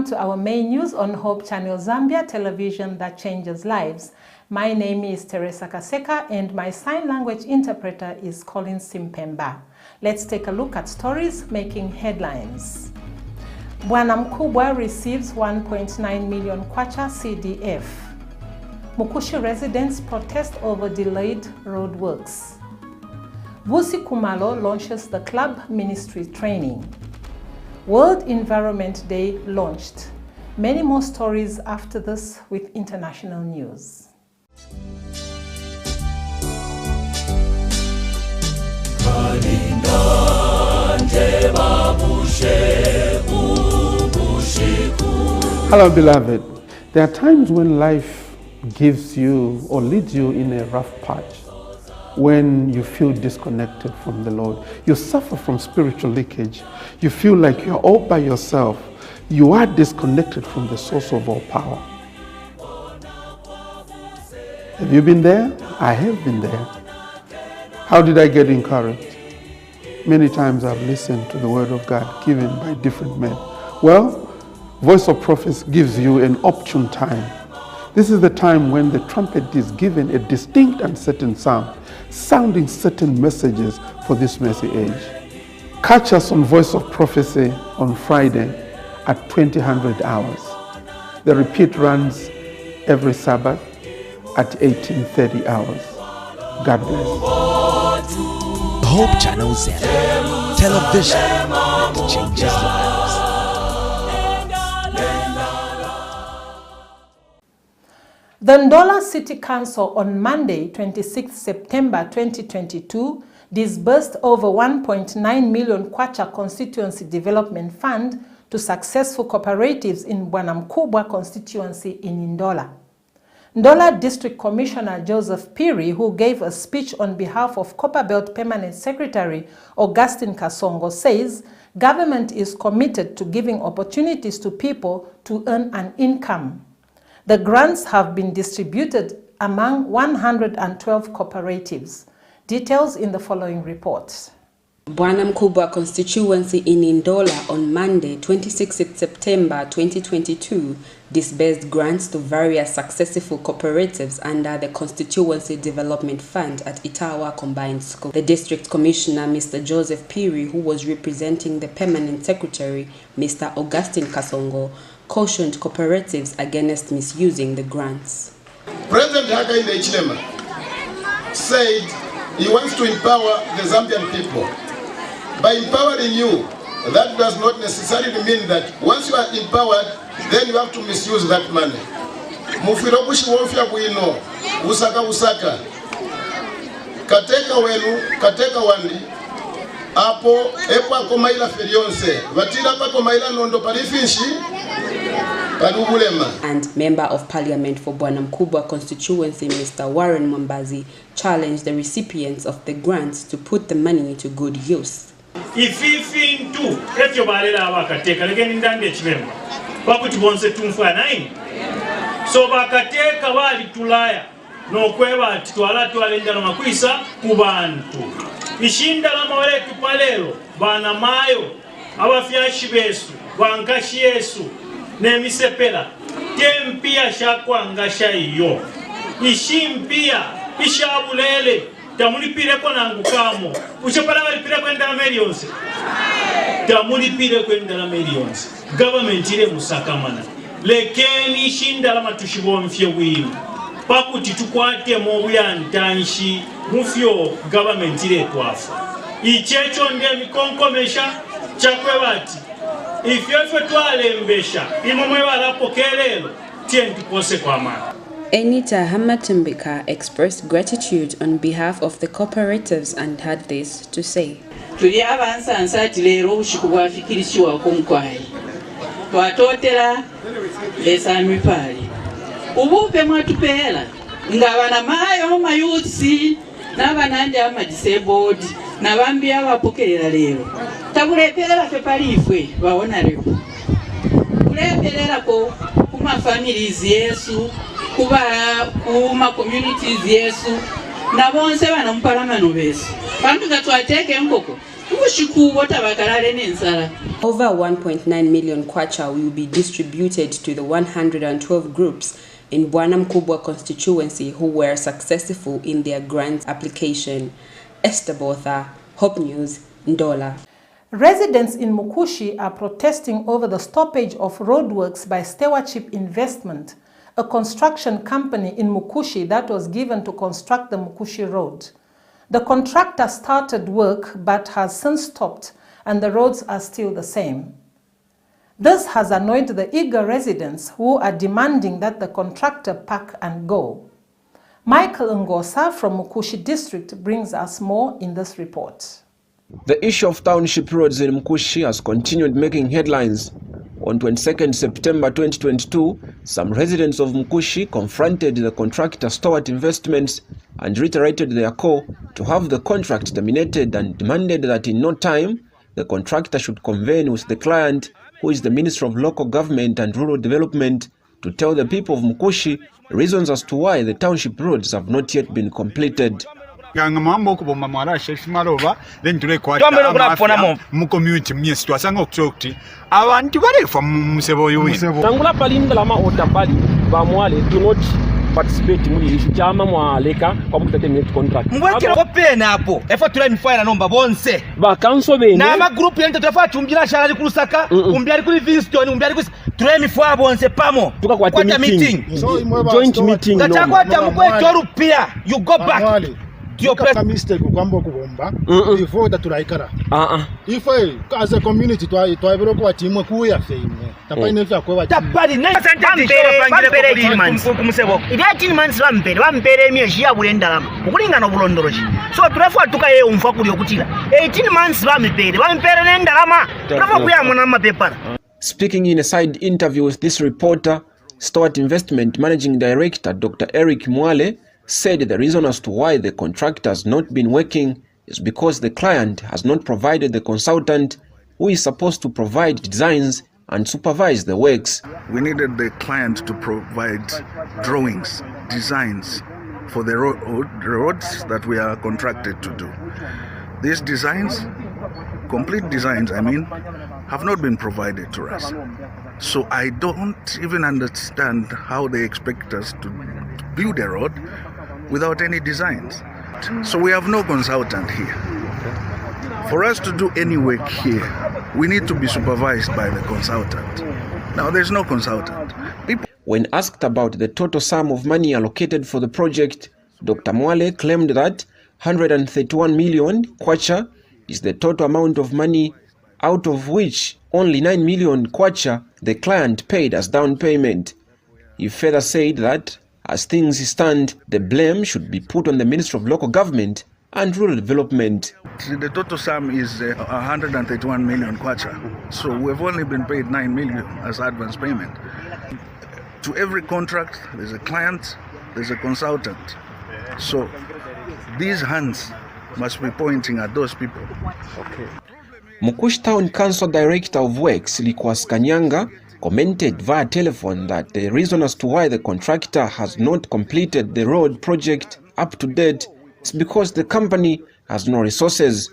welcome to our main news on Hope Channel Zambia, television that changes lives. My name is Teresa Kaseka and my sign language interpreter is Colin Simpemba. Let's take a look at stories making headlines. Bwana Mkubwa receives 1.9 million kwacha CDF. Mukushi residents protest over delayed road works. Vusi Kumalo launches the club ministry training. World Environment Day launched. Many more stories after this with international news. Hello, beloved. There are times when life gives you or leads you in a rough patch, when you feel disconnected from the Lord. You suffer from spiritual leakage. You feel like you're all by yourself. You are disconnected from the source of all power. Have you been there? I have been there. How did I get encouraged? Many times I've listened to the word of God given by different men. Well, Voice of Prophets gives you an opportune time. This is the time when the trumpet is given a distinct and certain sound, sounding certain messages for this messy age. Catch us on Voice of Prophecy on Friday at 2000 hours. The repeat runs every Sabbath at 1830 hours. God bless. Hope Channel Zambia, television that changes lives. The Ndola City Council on Monday, 26 September 2022, disbursed over 1.9 million kwacha Constituency Development Fund to successful cooperatives in Bwana Mkubwa constituency in Ndola. Ndola District Commissioner Joseph Piri, who gave a speech on behalf of Copperbelt Permanent Secretary Augustine Kasongo, says government is committed to giving opportunities to people to earn an income. The grants have been distributed among 112 cooperatives. Details in the following report. Bwana Mkubwa constituency in Ndola on Monday, 26 September 2022, disbursed grants to various successful cooperatives under the Constituency Development Fund at Itawa Combined School. The District Commissioner, Mr. Joseph Piri, who was representing the Permanent Secretary, Mr. Augustine Kasongo, cautioned cooperatives against misusing the grants. President Hakainde Hichilema said he wants to empower the Zambian people. By empowering you, that does not necessarily mean that once you are empowered, then you have to misuse that money. Mufirobushi wofya kuino, usaka, kateka wenu, kateka wandi, apo, epo akomaila ferionse, vatila pa komaila nondo parifinshi, and Member of Parliament for Bwana Mkubwa constituency, Mr. Warren Mwambazi, challenged the recipients of the grants to put the money to good use. Ififi ntu etyo balera abakateka legeni ndande chibemba bakuti bonse tumfanaini so bakateka bali tulaya nokweba ati twala endala makwisa ku bantu ishinda la mawaletu palero bana mayo abafyashi besu bankashi yesu nemisepela tempia shakwanga shayo ishimpia ishabulele tamulipire ko nangukamo uchapala balipire kwenda millions tamulipire kwenda millions government ile musakamana lekeni shinda la matushibo mfye wino pakuti tukwate mu byantanshi mufyo government ile twafa ichecho nde mikonkomesha chakwe bati ifyefwe twalembesha imomwe balapokelelo tiendi kose kwa mama. Anita Hamatimbika expressed gratitude on behalf of the cooperatives and had this to say. Tuli abansansa tilero ushikubwa fikirisiwa kumkwai. Twatotera esami pali. Ubupe mwatupela. Ngabana mayo mayutsi n'abanande ama disabled n'abambi abapokerera lero. Tabulepera fe palifwe baona lero. Kulepera ko kuma families Yesu kuba kuma communities Yesu na bonse bana mparamano besu bantu gatwateke nkoko kubushikubo tabakalale nensala Over 1.9 million kwacha will be distributed to the 112 groups in Bwana Mkubwa constituency who were successful in their grant application. Esther Botha, Hope News, Ndola. Residents in Mukushi are protesting over the stoppage of roadworks by Stewardship Investment, a construction company in Mukushi that was given to construct the Mukushi Road. The contractor started work but has since stopped, and the roads are still the same. This has annoyed the eager residents who are demanding that the contractor pack and go. Michael Ngosa from Mukushi District brings us more in this report. The issue of township roads in Mukushi has continued making headlines. On 22nd September 2022, some residents of Mukushi confronted the contractor Stewart Investments and reiterated their call to have the contract terminated and demanded that in no time the contractor should convene with the client, who is the Minister of Local Government and Rural Development, to tell the people of Mukushi reasons as to why the township roads have not yet been completed. Then participate muri issue chama mwaleka kwa mutatemye contract mwekera ko pena hapo efa tula mifaya nomba bonse ba council bene na ma group yente tofa tumbira shara ali kulusaka umbyari kuri Vinston umbyari kuri tula mifaya bonse pamo tukakwata meeting joint meeting no takwata mukwecho rupia you go back to your place mistake kwamba kubomba before that tulaikara if as a community twabero kwa timu kuya feimwe tapaine fya kwa tapali 9% months kumusebo ile 18 months bampere emyeshi ya bulenda ukulingana obulondoroshi so turafa tukaye umfa kuli okutira 18 months bampere nendalama turafa kuyamona amapepara. Speaking in a side interview with this reporter, Stewart Investment Managing Director Dr. Eric Mwale said the reason as to why the contractor has not been working is because the client has not provided the consultant who is supposed to provide designs and supervise the works. We needed the client to provide drawings, designs for the roads that we are contracted to do. These designs, complete designs, have not been provided to us. So I don't even understand how they expect us to build a road without any designs. So we have no consultant here. For us to do any work here, we need to be supervised by the consultant. Now there's no consultant. When asked about the total sum of money allocated for the project, Dr. Mwale claimed that 131 million kwacha is the total amount of money, out of which only 9 million kwacha the client paid as down payment. He further said that as things stand, the blame should be put on the Ministry of Local Government and Rural Development. The total sum is 131 million kwacha. So we've only been paid 9 million as advance payment. To every contract, there's a client, there's a consultant. So these hands must be pointing at those people. Okay. Mukushi Town Council Director of Works, Likwas Kanyanga, commented via telephone that the reason as to why the contractor has not completed the road project up to date is because the company has no resources.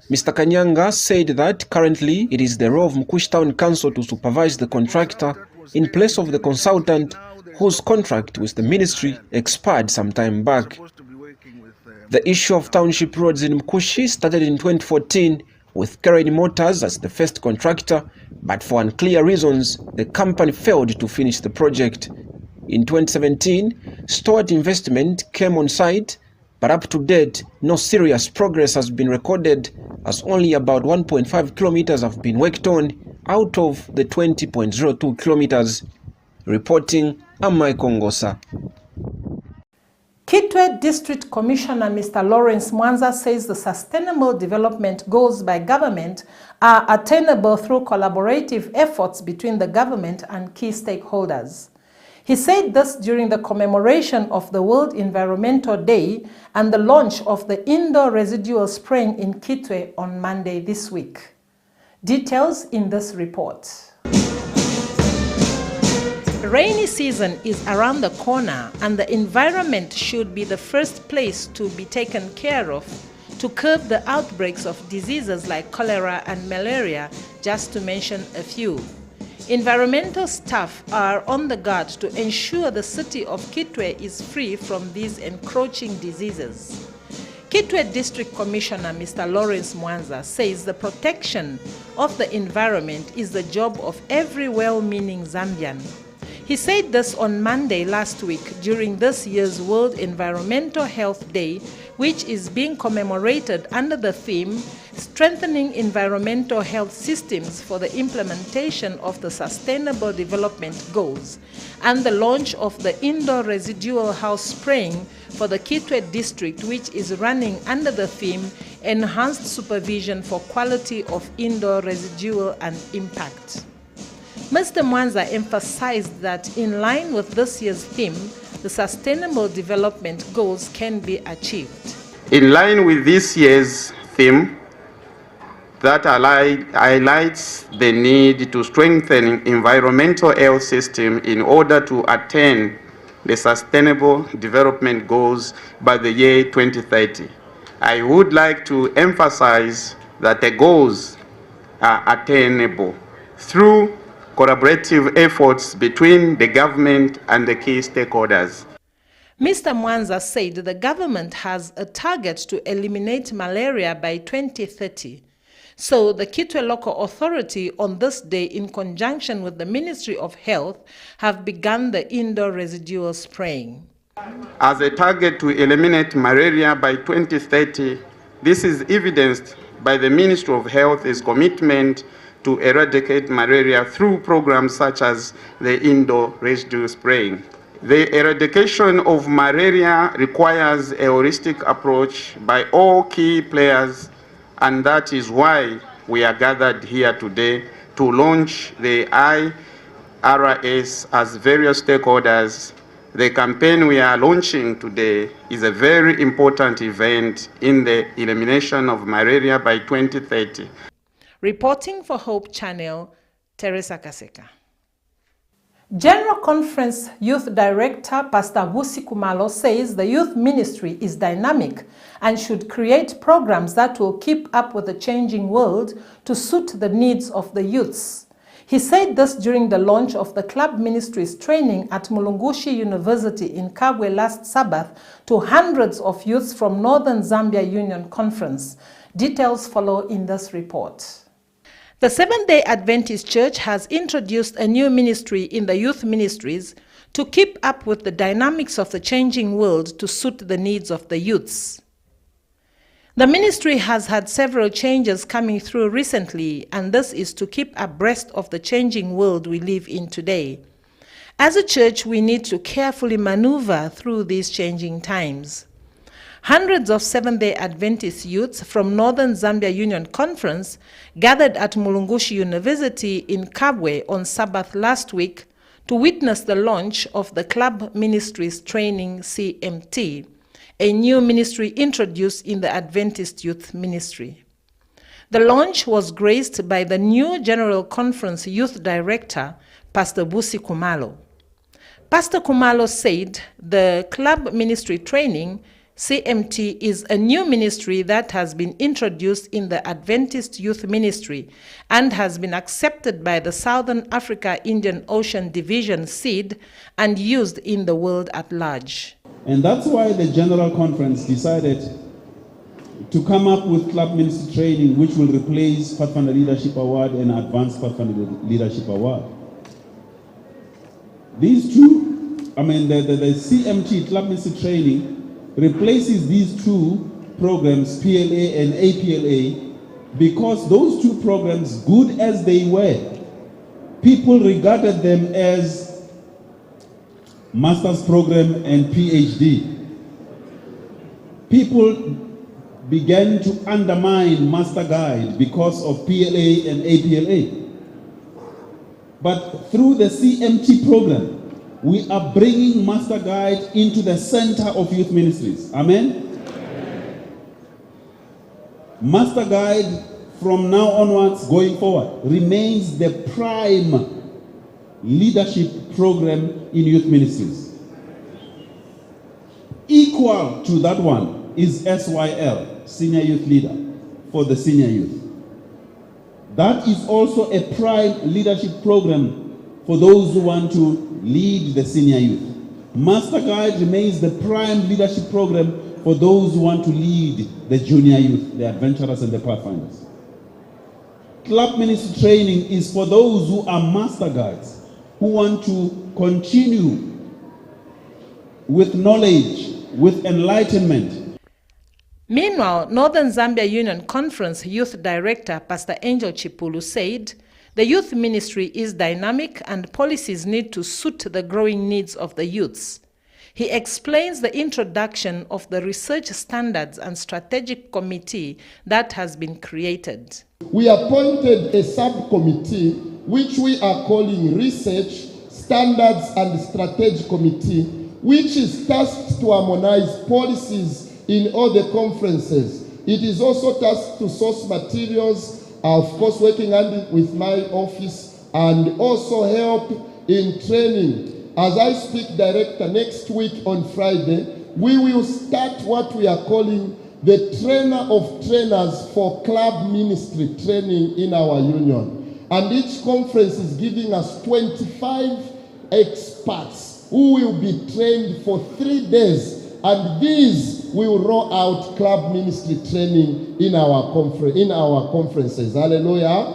Mr. Kanyanga said that currently it is the role of Mukushi Town Council to supervise the contractor in place of the consultant whose contract with the ministry expired some time back. The issue of township roads in Mukushi started in 2014 with Kereni Motors as the first contractor, but for unclear reasons, the company failed to finish the project. In 2017, Stewart Investment came on site, but up to date, no serious progress has been recorded, as only about 1.5 kilometers have been worked on out of the 20.02 kilometers. Reporting, I'm Michael Ngosa. Kitwe District Commissioner Mr. Lawrence Mwanza says the sustainable development goals by government are attainable through collaborative efforts between the government and key stakeholders. He said this during the commemoration of the World Environmental Day and the launch of the indoor residual spraying in Kitwe on Monday this week. Details in this report. Rainy season is around the corner, and the environment should be the first place to be taken care of to curb the outbreaks of diseases like cholera and malaria, just to mention a few. Environmental staff are on the guard to ensure the city of Kitwe is free from these encroaching diseases. Kitwe District Commissioner Mr. Lawrence Mwanza says the protection of the environment is the job of every well-meaning Zambian. He said this on Monday last week during this year's World Environmental Health Day, which is being commemorated under the theme Strengthening Environmental Health Systems for the Implementation of the Sustainable Development Goals, and the launch of the indoor residual house spraying for the Kitwe district, which is running under the theme Enhanced Supervision for Quality of Indoor Residual and Impact. Mr. Mwanza emphasized that in line with this year's theme, the Sustainable Development Goals can be achieved. In line with this year's theme, that highlights the need to strengthen environmental health system in order to attain the Sustainable Development Goals by the year 2030. I would like to emphasize that the goals are attainable through collaborative efforts between the government and the key stakeholders. Mr. Mwanza said the government has a target to eliminate malaria by 2030. So the Kitwe Local Authority on this day, in conjunction with the Ministry of Health, have begun the indoor residual spraying. As a target to eliminate malaria by 2030, this is evidenced by the Ministry of Health's commitment to eradicate malaria through programs such as the indoor residue spraying. The eradication of malaria requires a holistic approach by all key players, and that is why we are gathered here today to launch the IRS as various stakeholders. The campaign we are launching today is a very important event in the elimination of malaria by 2030. Reporting for Hope Channel, Teresa Kaseka. General Conference Youth Director Pastor Busi Kumalo says the youth ministry is dynamic and should create programs that will keep up with the changing world to suit the needs of the youths. He said this during the launch of the club ministries training at Mulungushi University in Kabwe last Sabbath to hundreds of youths from Northern Zambia Union Conference. Details follow in this report. The Seventh-day Adventist Church has introduced a new ministry in the youth ministries to keep up with the dynamics of the changing world to suit the needs of the youths. The ministry has had several changes coming through recently, and this is to keep abreast of the changing world we live in today. As a church, we need to carefully maneuver through these changing times. Hundreds of Seventh-day Adventist youths from Northern Zambia Union Conference gathered at Mulungushi University in Kabwe on Sabbath last week to witness the launch of the Club Ministries Training CMT, a new ministry introduced in the Adventist Youth Ministry. The launch was graced by the new General Conference Youth Director, Pastor Busi Kumalo. Pastor Kumalo said the Club Ministry Training CMT is a new ministry that has been introduced in the Adventist Youth Ministry and has been accepted by the Southern Africa Indian Ocean Division SEED and used in the world at large. And that's why the General Conference decided to come up with club ministry training, which will replace Pathfinder Leadership Award and Advanced Pathfinder Leadership Award. These two, the CMT, club ministry training, replaces these two programs, PLA and APLA, because those two programs, good as they were, people regarded them as master's program and PhD. People began to undermine Master Guide because of PLA and APLA. But through the CMT program, we are bringing Master Guide into the center of youth ministries. Amen? Amen. Master Guide, from now onwards, going forward, remains the prime leadership program in youth ministries. Equal to that one is SYL, senior youth leader for the senior youth. That is also a prime leadership program for those who want to lead the senior youth. Master Guide remains the prime leadership program for those who want to lead the junior youth, the adventurers and the pathfinders. Club ministry training is for those who are master guides, who want to continue with knowledge, with enlightenment. Meanwhile, Northern Zambia Union Conference Youth Director Pastor Angel Chipulu said, the youth ministry is dynamic and policies need to suit the growing needs of the youths. He explains the introduction of the Research Standards and Strategic Committee that has been created. We appointed a subcommittee which we are calling Research Standards and Strategic Committee, which is tasked to harmonize policies in all the conferences. It is also tasked to source materials, of course working hand with my office, and also help in training. As I speak, Director, next week on Friday, we will start what we are calling the trainer of trainers for club ministry training in our union. And each conference is giving us 25 experts who will be trained for 3 days. And these will roll out club ministry training in our conferences. Hallelujah.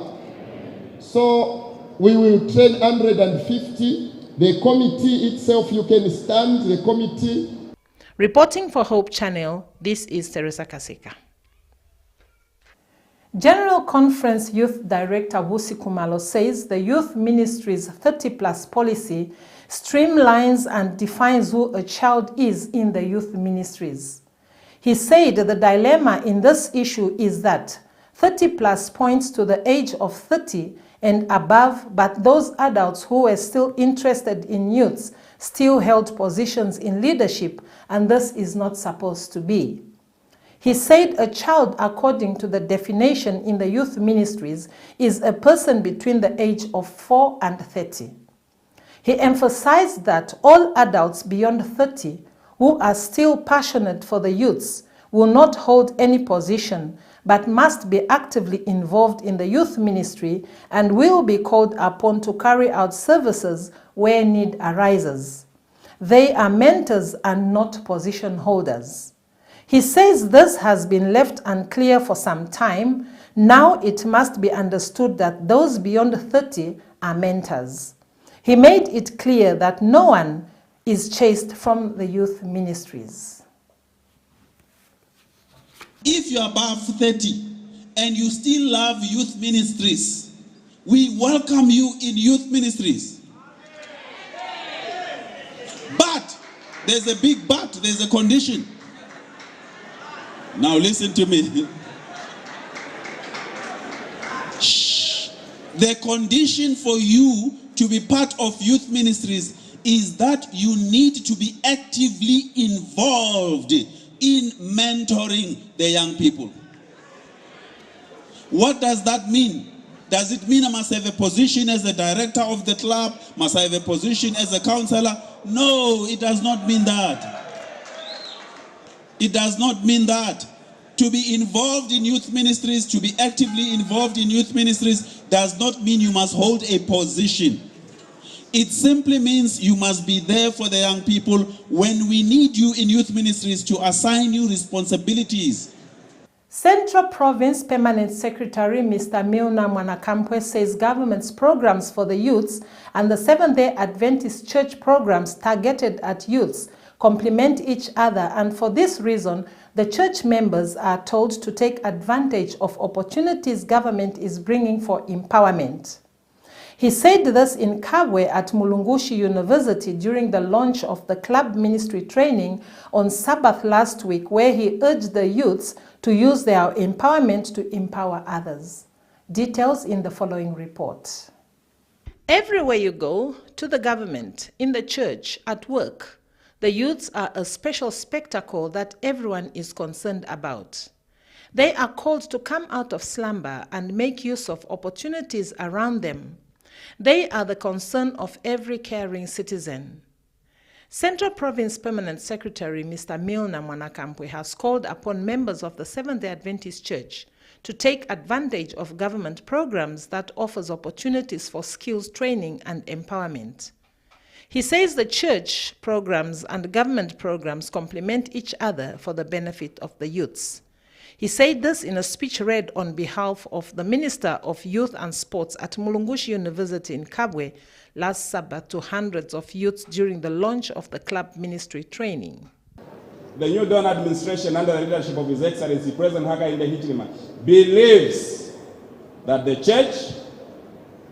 So we will train 150. The committee itself, you can stand, the committee. Reporting for Hope Channel, this is Teresa Kasika. General Conference Youth Director Wusi Kumalo says the Youth Ministry's 30+ policy streamlines and defines who a child is in the youth ministries. He said the dilemma in this issue is that 30+ points to the age of 30 and above, but those adults who were still interested in youths still held positions in leadership, and this is not supposed to be. He said a child, according to the definition in the youth ministries, is a person between the age of 4 and 30. He emphasized that all adults beyond 30 who are still passionate for the youths will not hold any position, but must be actively involved in the youth ministry and will be called upon to carry out services where need arises. They are mentors and not position holders. He says this has been left unclear for some time. Now it must be understood that those beyond 30 are mentors. He made it clear that no one is chased from the youth ministries. If you're above 30 and you still love youth ministries, we welcome you in youth ministries. But, there's a big but, there's a condition. Now listen to me. Shh. The condition for you to be part of youth ministries is that you need to be actively involved in mentoring the young people. What does that mean? Does it mean I must have a position as a director of the club? Must I have a position as a counselor? No, it does not mean that. It does not mean that. To be involved in youth ministries, to be actively involved in youth ministries, does not mean you must hold a position. It simply means you must be there for the young people when we need you in youth ministries to assign you responsibilities. Central Province Permanent Secretary Mr. Milna Mwanakampwe says government's programs for the youths and the Seventh-day Adventist Church programs targeted at youths complement each other, and for this reason, the church members are told to take advantage of opportunities government is bringing for empowerment. He said this in Kabwe at Mulungushi University during the launch of the club ministry training on Sabbath last week, where he urged the youths to use their empowerment to empower others. Details in the following report. Everywhere you go, to the government, in the church, at work, the youths are a special spectacle that everyone is concerned about. They are called to come out of slumber and make use of opportunities around them. They are the concern of every caring citizen. Central Province Permanent Secretary Mr. Milner Mwanakampwe has called upon members of the Seventh-day Adventist Church to take advantage of government programs that offers opportunities for skills training and empowerment. He says the church programs and government programs complement each other for the benefit of the youths. He said this in a speech read on behalf of the Minister of Youth and Sports at Mulungushi University in Kabwe last Sabbath to hundreds of youths during the launch of the club ministry training. The new Dawn administration, under the leadership of His Excellency President Hakainde Hichilema, believes that the church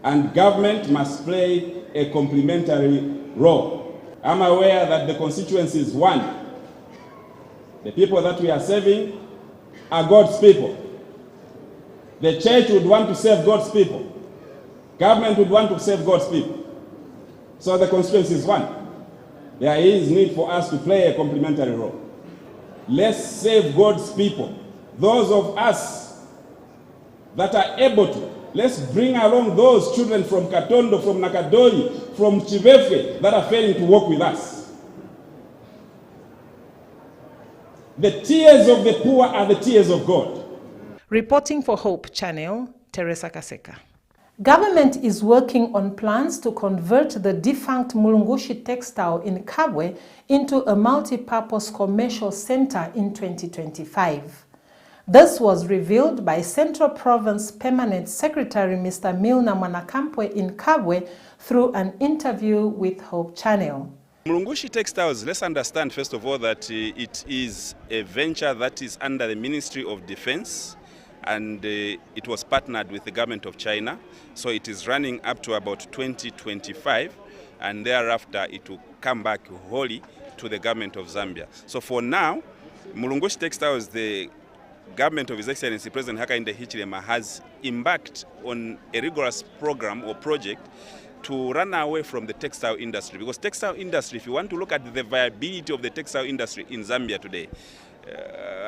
and government must play a complementary role. I'm aware that the constituency is one. The people that we are serving are God's people. The church would want to serve God's people. Government would want to serve God's people. So the constituency is one. There is need for us to play a complementary role. Let's serve God's people. Those of us that are able to, let's bring along those children from Katondo, from Nakadori, from Chivefe that are failing to work with us. The tears of the poor are the tears of God. Reporting for Hope Channel, Teresa Kaseka. Government is working on plans to convert the defunct Mulungushi textile in Kabwe into a multi-purpose commercial center in 2025. This was revealed by Central Province Permanent Secretary Mr. Milner Mwanakampwe in Kabwe through an interview with Hope Channel. Mulungushi Textiles, let's understand first of all that it is a venture that is under the Ministry of Defense, and it was partnered with the government of China. So it is running up to about 2025, and thereafter it will come back wholly to the government of Zambia. So for now, Mulungushi Textiles, the government of His Excellency President Hakainde Hichilema, has embarked on a rigorous program or project to run away from the textile industry. Because textile industry, if you want to look at the viability of the textile industry in Zambia today,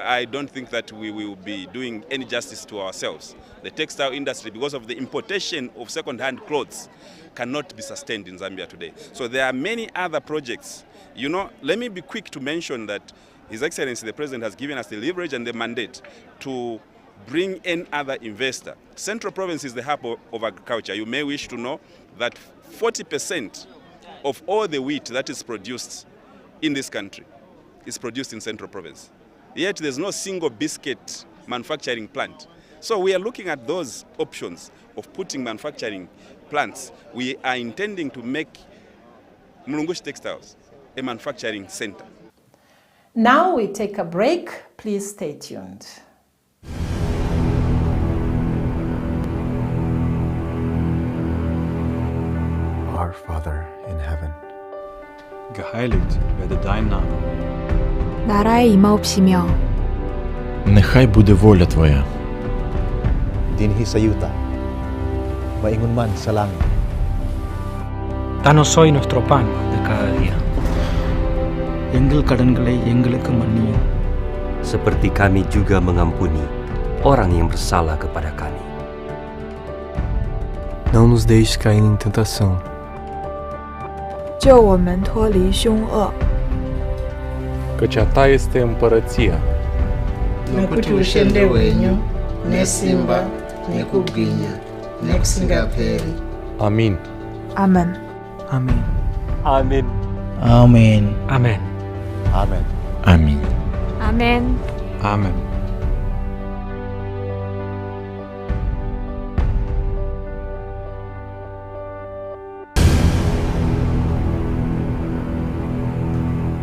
I don't think that we will be doing any justice to ourselves. The textile industry, because of the importation of second-hand clothes, cannot be sustained in Zambia today. So there are many other projects. You know, let me be quick to mention that His Excellency the President has given us the leverage and the mandate to bring in other investor. Central Province is the hub of agriculture. You may wish to know that 40% of all the wheat that is produced in this country is produced in Central Province. Yet there's no single biscuit manufacturing plant. So we are looking at those options of putting manufacturing plants. We are intending to make Mulungushi Textiles a manufacturing center. Now we take a break. Please stay tuned. Our Father in heaven, geheiligt werde dein Name. 나라의 임하옵시며 Nechaj bude воля Твоя. dinhi sa yuta, maingon man sa langit. Danos hoy nuestro pan de cada día. எங்கள் கடன்களை எங்களுக்கு மன்னியும். Seperti kami juga mengampuni orang yang bersalah kepada kami. Não nos deixes cair em tentação. 救我们脱离凶恶。 Căci a Ta este împărăția, nokuthi ushende wenyu nesimba nekugwinya nekusingapheli. Amin. Amen. Amen. Amin. Amen. Amen. Amen. Amin. Amen. Amen.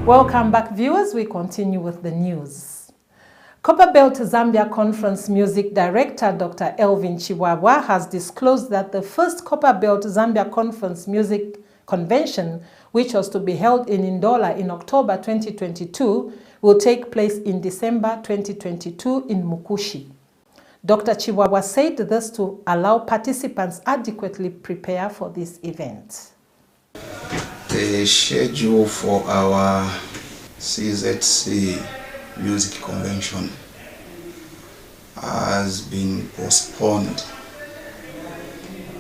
Welcome back, viewers. We continue with the news. Copperbelt Zambia Conference Music Director Dr. Elvin Chiwawa has disclosed that the first Copperbelt Zambia Conference Music Convention, which was to be held in Ndola in October 2022, will take place in December 2022 in Mukushi. Dr. Chiwawa said this to allow participants adequately prepare for this event. The schedule for our CZC Music Convention has been postponed.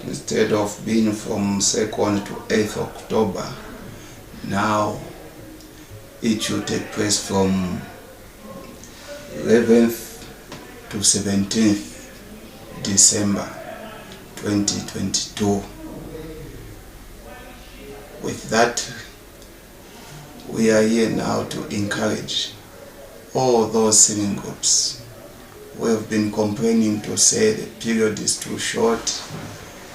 Instead of being from 2nd to 8th October, now It should take place from 11th to 17th December 2022. With that, we are here now to encourage all those singing groups who have been complaining to say the period is too short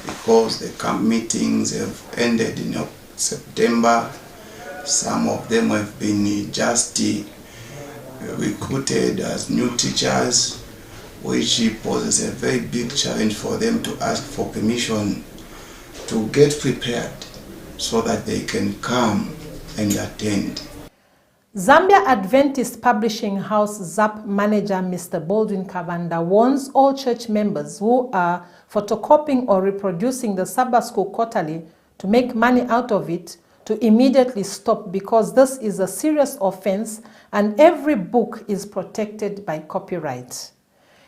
because the camp meetings have ended in September. Some of them have been just recruited as new teachers, which poses a very big challenge for them to ask for permission to get prepared so that they can come and attend. Zambia Adventist Publishing House ZAP manager Mr. Baldwin Kavanda warns all church members who are photocopying or reproducing the Sabbath School Quarterly to make money out of it to immediately stop, because this is a serious offense and every book is protected by copyright.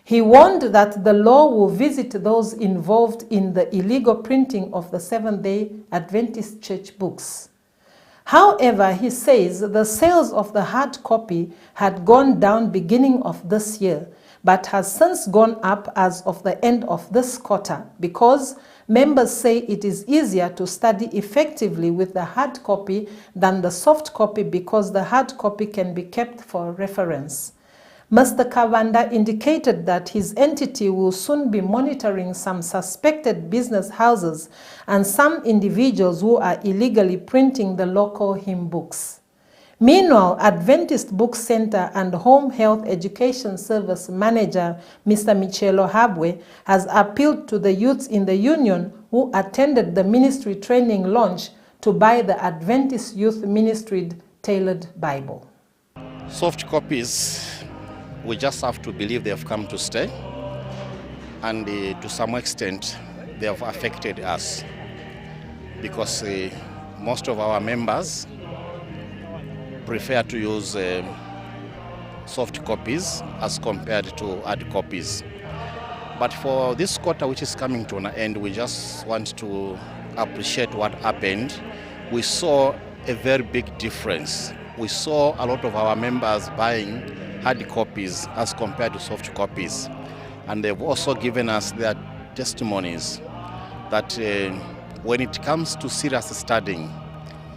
He warned that the law will visit those involved in the illegal printing of the Seventh-day Adventist church books. However, he says the sales of the hard copy had gone down beginning of this year, but has since gone up as of the end of this quarter, because members say it is easier to study effectively with the hard copy than the soft copy, because the hard copy can be kept for reference. Mr. Kavanda indicated that his entity will soon be monitoring some suspected business houses and some individuals who are illegally printing the local hymn books. Meanwhile, Adventist Book Center and Home Health Education Service Manager Mr. Michelo Habwe has appealed to the youths in the union who attended the ministry training launch to buy the Adventist Youth Ministry Tailored Bible. Soft copies, we just have to believe they have come to stay, and to some extent they have affected us, because most of our members prefer to use soft copies as compared to hard copies. But for this quarter, which is coming to an end, we just want to appreciate what happened. We saw a very big difference. We saw a lot of our members buying hard copies as compared to soft copies, and they've also given us their testimonies that when it comes to serious studying,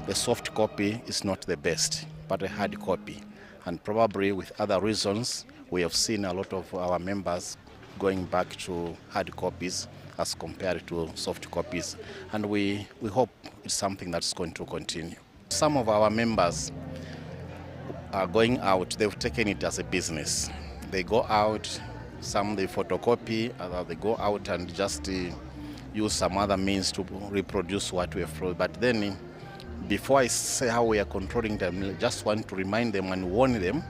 the soft copy is not the best, but a hard copy. And probably with other reasons, we have seen a lot of our members going back to hard copies as compared to soft copies, and we hope it's something that's going to continue. Some of our members are going out, they've taken it as a business. They go out, some they photocopy, others they go out and just use some other means to reproduce what we have produced. But then, before I say how we are controlling them, I just want to remind them and warn them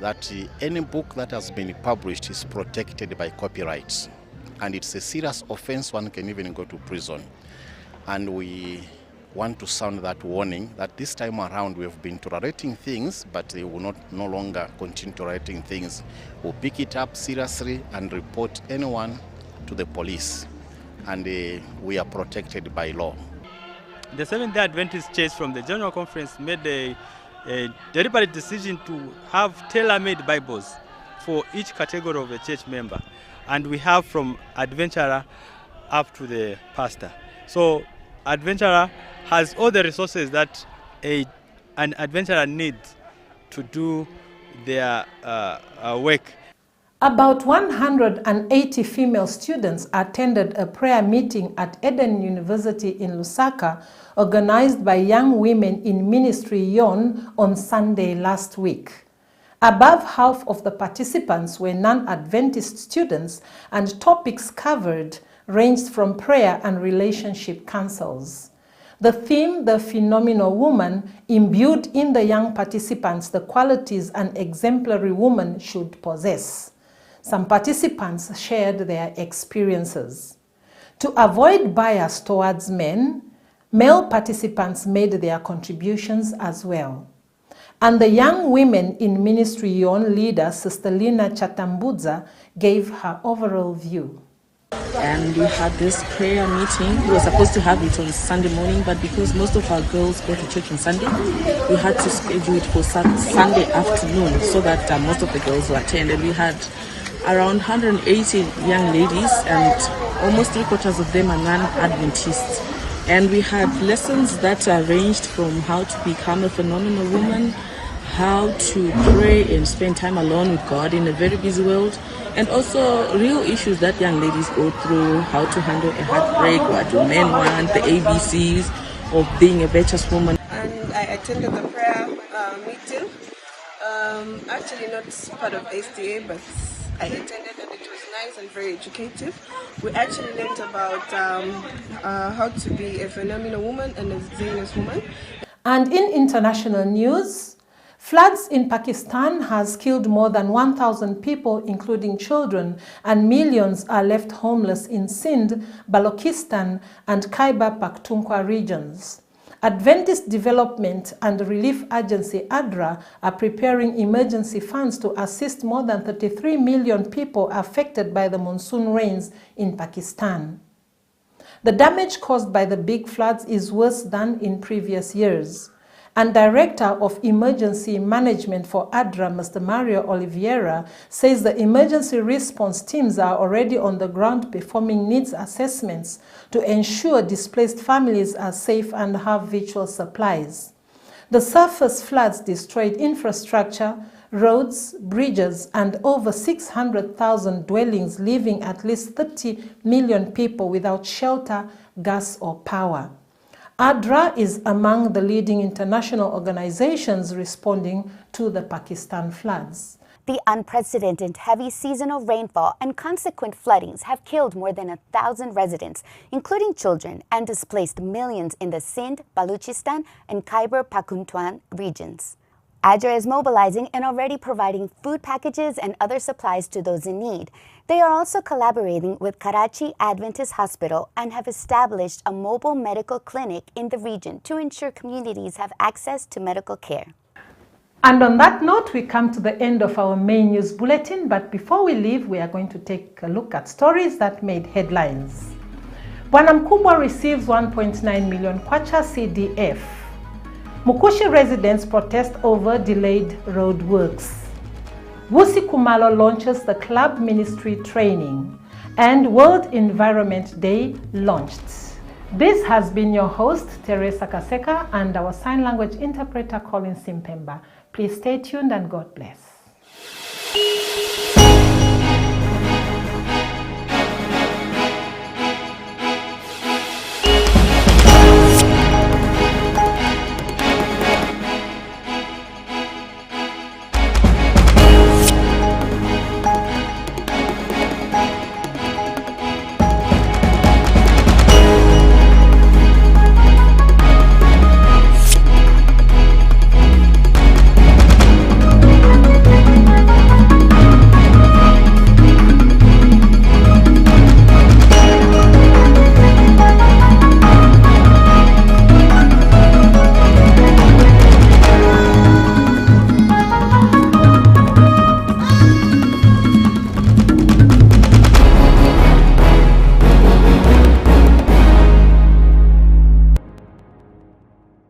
that any book that has been published is protected by copyrights. And it's a serious offense, one can even go to prison. And we want to sound that warning that this time around we have been tolerating things, but they will no longer continue tolerating things. We'll pick it up seriously and report anyone to the police, and we are protected by law. The Seventh-day Adventist Church from the General Conference made a deliberate decision to have tailor-made Bibles for each category of a church member, and we have from adventurer up to the pastor. So adventurer has all the resources that an adventurer needs to do their work. About 180 female students attended a prayer meeting at Eden University in Lusaka, organized by Young Women in Ministry Yon on Sunday last week. Above half of the participants were non-Adventist students, and topics covered ranged from prayer and relationship counsels. The theme, The Phenomenal Woman, imbued in the young participants the qualities an exemplary woman should possess. Some participants shared their experiences. To avoid bias towards men, male participants made their contributions as well. And the Young Women in Ministry Yon leader, Sister Lina Chatambudza, gave her overall view. And we had this prayer meeting. We were supposed to have it on Sunday morning, but because most of our girls go to church on Sunday, we had to schedule it for Sunday afternoon so that most of the girls will attend. And we had around 180 young ladies, and almost 3/4 of them are non-Adventists. And we had lessons that ranged from how to become a phenomenal woman, how to pray and spend time alone with God in a very busy world, and also real issues that young ladies go through, how to handle a heartbreak, what do men want, the ABCs of being a virtuous woman. And I attended the prayer meeting, actually not part of SDA, but I attended and it was nice and very educative. We actually learned about how to be a phenomenal woman and a zealous woman. And in international news, floods in Pakistan has killed more than 1,000 people, including children, and millions are left homeless in Sindh, Balochistan, and Khyber Pakhtunkhwa regions. Adventist Development and Relief Agency ADRA are preparing emergency funds to assist more than 33 million people affected by the monsoon rains in Pakistan. The damage caused by the big floods is worse than in previous years. And Director of Emergency Management for ADRA, Mr. Mario Oliveira, says the emergency response teams are already on the ground performing needs assessments to ensure displaced families are safe and have vital supplies. The surface floods destroyed infrastructure, roads, bridges, and over 600,000 dwellings, leaving at least 30 million people without shelter, gas, or power. ADRA is among the leading international organizations responding to the Pakistan floods. The unprecedented heavy seasonal rainfall and consequent floodings have killed more than 1,000 residents, including children, and displaced millions in the Sindh, Balochistan, and Khyber Pakhtunkhwa regions. ADRA is mobilizing and already providing food packages and other supplies to those in need. They are also collaborating with Karachi Adventist Hospital and have established a mobile medical clinic in the region to ensure communities have access to medical care. And on that note, we come to the end of our main news bulletin, but before we leave, we are going to take a look at stories that made headlines. Bwana Mkubwa receives 1.9 million kwacha CDF. Mukushi residents protest over delayed road works. Wusi Kumalo launches the club ministry training, and World Environment Day launched. This has been your host, Teresa Kaseka, and our sign language interpreter, Colin Simpemba. Please stay tuned and God bless.